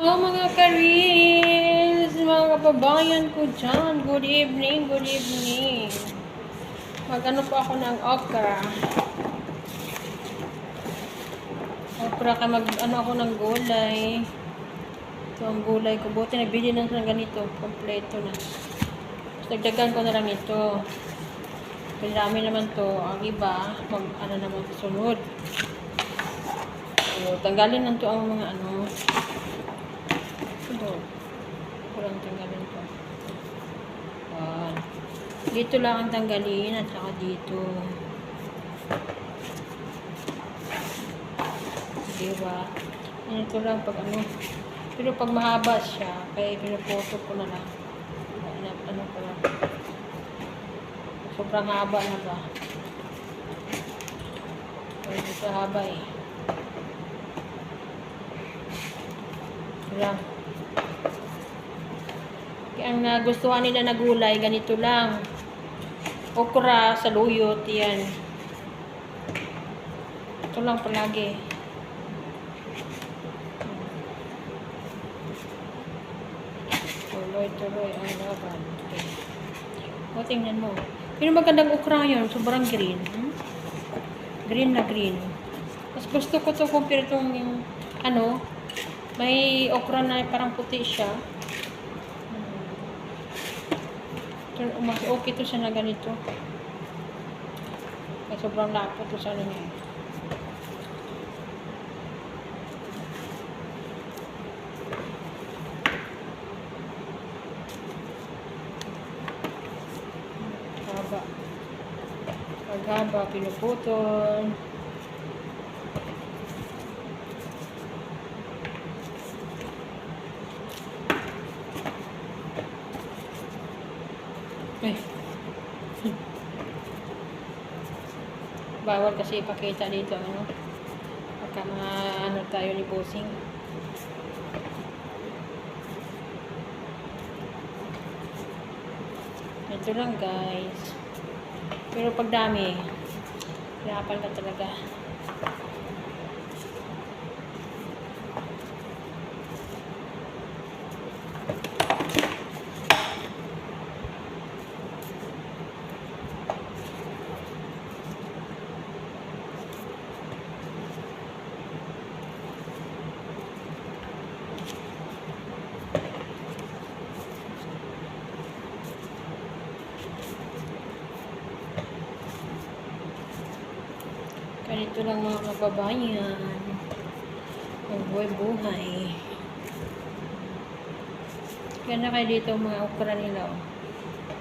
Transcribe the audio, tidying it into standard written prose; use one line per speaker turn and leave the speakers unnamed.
Oh, mga ka-reels, mga kababayan ko dyan. Good evening, good evening. Mag-ano po ako ng okra. Okra ka mag-ano ako ng gulay. Ito ang gulay ko. Buti nabili na ng ganito. Kompleto na. Dagdagan ko na lang ito. Kasi dami naman to. Ang iba, mag-ano naman sunod. So, tanggalin lang to ang mga ano. Ito. Kurang tanggalin to. Dito lang ang tanggalin at saka dito. Diba? Ito lang pag ano. Pero pag mahaba siya, kaya pinupoto ko na lang. Ano ko lang. Sobrang haba na ba? Kaya dito haba eh. Ito lang. Kaya ang nagustuhan nila na gulay, ganito lang. Okra, saluyot, yan. Ito lang palagi. Tuloy-tuloy ang laban. Okay. O, tingnan mo. Pero magandang okra yun. Sobrang green. Green na green. Mas gusto ko ito compare itong ano, may okra na parang puti siya. Mas okay ito siya na ganito. Kaya sobrang lapot ito sa ano niya. Haba. Paghaba, pinuputol. Bawal kasi ipakita dito ano. Baka ano tayo ni bossing. Ito lang guys. Pero pag dami, pinapal ka talaga. Ganito lang mga kababayan. Ang buhay-buhay. Kaya na kayo dito mga okra nila.